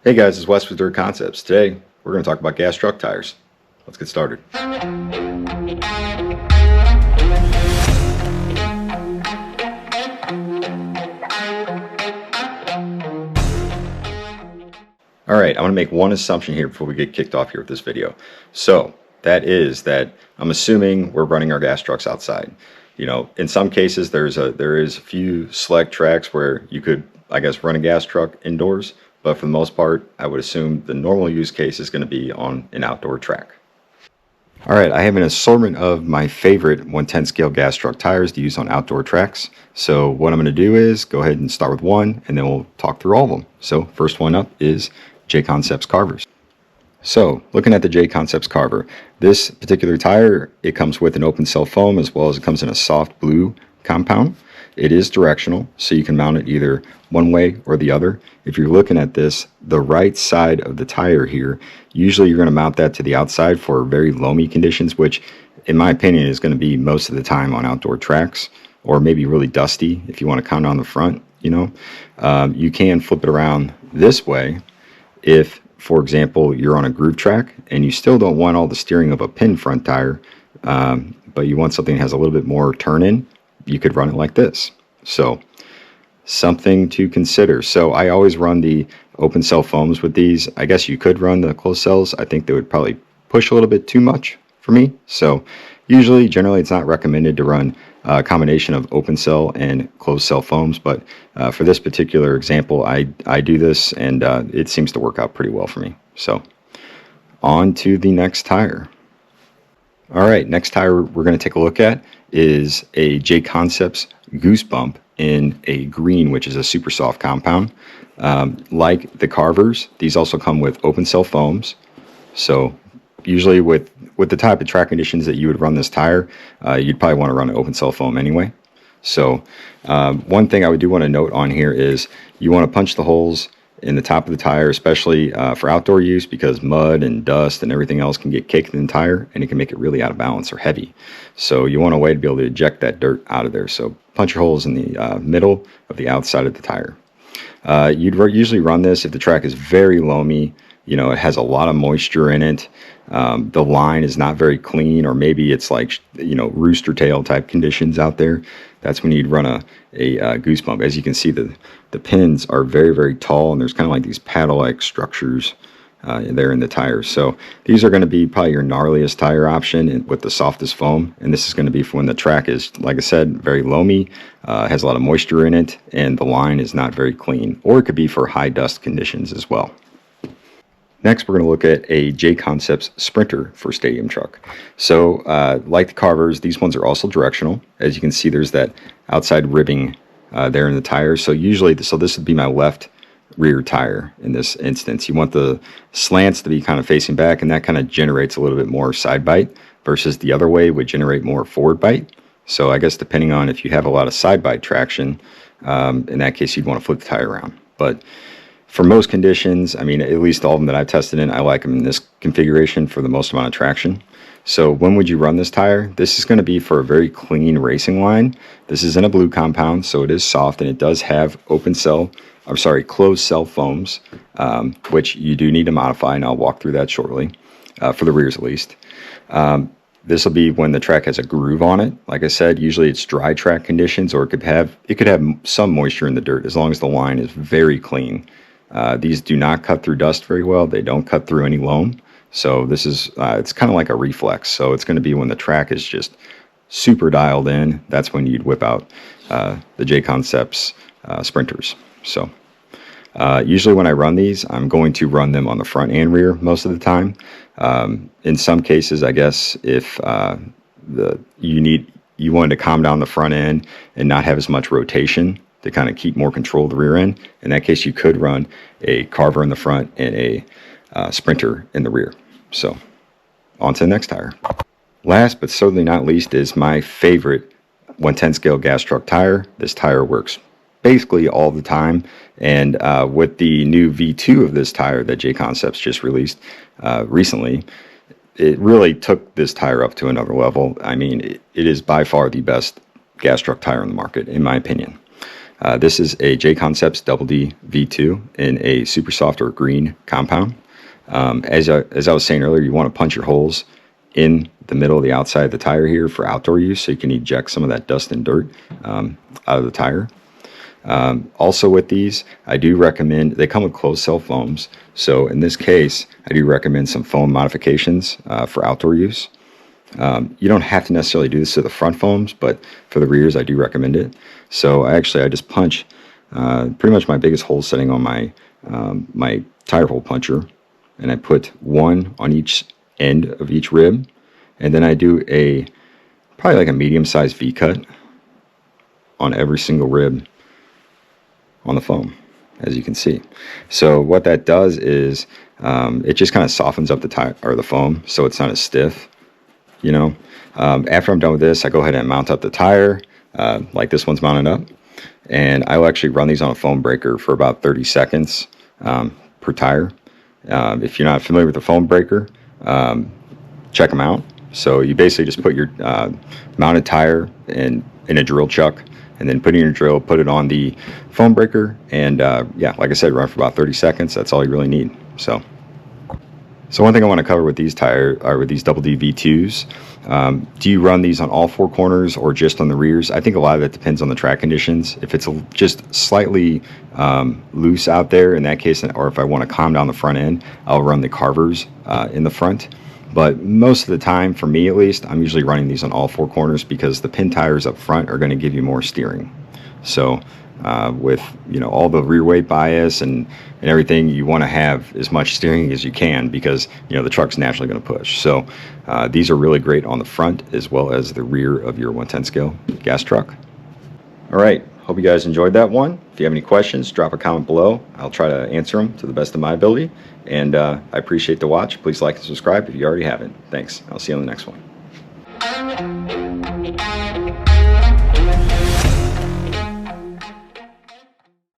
Hey guys, it's Wes with JConcepts. Today, we're going to talk about gas truck tires. Let's get started. Alright, I'm going to make one assumption here before we get kicked off here with this video. So, that is that I'm assuming we're running our gas trucks outside. You know, in some cases there is a few select tracks where you could, I guess, run a gas truck indoors, but for the most part, I would assume the normal use case is going to be on an outdoor track. Alright, I have an assortment of my favorite 1/10 scale gas truck tires to use on outdoor tracks. So what I'm going to do is go ahead and start with one, and then we'll talk through all of them. So first one up is JConcepts Carvers. So, looking at the JConcepts Carver, this particular tire, it comes with an open cell foam as well as it comes in a soft blue compound. It is directional, so you can mount it either one way or the other. If you're looking at this, the right side of the tire here, usually you're going to mount that to the outside for very loamy conditions, which in my opinion is going to be most of the time on outdoor tracks, or maybe really dusty if you want to count on the front, you know. You can flip it around this way if, for example, you're on a groove track and you still don't want all the steering of a pin front tire, but you want something that has a little bit more turn in, you could run it like this. So something to consider. So I always run the open cell foams with these. I guess you could run the closed cells. I think they would probably push a little bit too much for me. So generally it's not recommended to run a combination of open cell and closed cell foams, but for this particular example, I do this, and it seems to work out pretty well for me. So on to the next tire. All right, next tire we're going to take a look at is a JConcepts Goosebump in a green, which is a super soft compound. Like the Carvers, these also come with open cell foams. So usually with the type of track conditions that you would run this tire, you'd probably want to run an open cell foam anyway. So one thing I do want to note on here is you want to punch the holes in the top of the tire, especially for outdoor use, because mud and dust and everything else can get caked in the tire and it can make it really out of balance or heavy. So you want a way to be able to eject that dirt out of there. So punch your holes in the middle of the outside of the tire. You'd usually run this if the track is very loamy. You know, it has a lot of moisture in it. The line is not very clean, or maybe it's like, you know, rooster tail type conditions out there. That's when you'd run a Goosebump. As you can see, the pins are very, very tall, and there's kind of like these paddle-like structures there in the tires. So these are going to be probably your gnarliest tire option with the softest foam, and this is going to be for when the track is, like I said, very loamy, has a lot of moisture in it, and the line is not very clean. Or it could be for high dust conditions as well. Next, we're going to look at a JConcepts Sprinter for stadium truck. So, like the Carvers, these ones are also directional. As you can see, there's that outside ribbing there in the tires. So this would be my left rear tire in this instance. You want the slants to be kind of facing back, and that kind of generates a little bit more side bite, versus the other way would generate more forward bite. So I guess depending on if you have a lot of side bite traction, in that case, you'd want to flip the tire around. But for most conditions, I mean, at least all of them that I've tested in, I like them in this configuration for the most amount of traction. So when would you run this tire? This is going to be for a very clean racing line. This is in a blue compound, so it is soft, and it does have closed cell foams, which you do need to modify, and I'll walk through that shortly, for the rears at least. This will be when the track has a groove on it. Like I said, usually it's dry track conditions, or it could have some moisture in the dirt, as long as the line is very clean. These do not cut through dust very well. They don't cut through any loam. So this is, it's kind of like a reflex. So it's going to be when the track is just super dialed in. That's when you'd whip out the JConcepts Sprinters. So usually when I run these, I'm going to run them on the front and rear most of the time. In some cases, I guess if you wanted to calm down the front end and not have as much rotation to kind of keep more control of the rear end, in that case you could run a Carver in the front and a Sprinter in the rear. So on to the next tire. Last but certainly not least is my favorite 1/10 scale gas truck tire. This tire works basically all the time, and with the new V2 of this tire that JConcepts just released recently, it really took this tire up to another level. I mean, it is by far the best gas truck tire in the market, in my opinion. This is a JConcepts Double Dee V2 in a super soft or green compound. As I was saying earlier, you want to punch your holes in the middle of the outside of the tire here for outdoor use, so you can eject some of that dust and dirt out of the tire. Also with these, I do recommend, they come with closed cell foams, so in this case I do recommend some foam modifications for outdoor use. You don't have to necessarily do this to the front foams, but for the rears I do recommend it. So I just punch pretty much my biggest hole setting on my my tire hole puncher, and I put one on each end of each rib, and then I do probably like a medium-sized V-cut on every single rib on the foam, as you can see. So what that does is it just kind of softens up the tire or the foam, so it's not as stiff. After I'm done with this, I go ahead and mount up the tire like this one's mounted up, and I will actually run these on a foam breaker for about 30 seconds per tire. If you're not familiar with the foam breaker, check them out. So you basically just put your mounted tire in a drill chuck, and then put in your drill, put it on the foam breaker, and yeah, like I said, run for about 30 seconds. That's all you really need. So one thing I want to cover with these with these Double Dee V2s, do you run these on all four corners or just on the rears? I think a lot of that depends on the track conditions. If it's just slightly loose out there, in that case, or if I want to calm down the front end, I'll run the Carvers in the front. But most of the time, for me at least, I'm usually running these on all four corners because the pin tires up front are going to give you more steering. So with all the rear weight bias and everything, you want to have as much steering as you can because the truck's naturally going to push. So these are really great on the front as well as the rear of your 110 scale gas truck. All right, hope you guys enjoyed that one. If you have any questions, drop a comment below. I'll try to answer them to the best of my ability. And I appreciate the watch. Please like and subscribe if you already haven't. Thanks. I'll see you on the next one.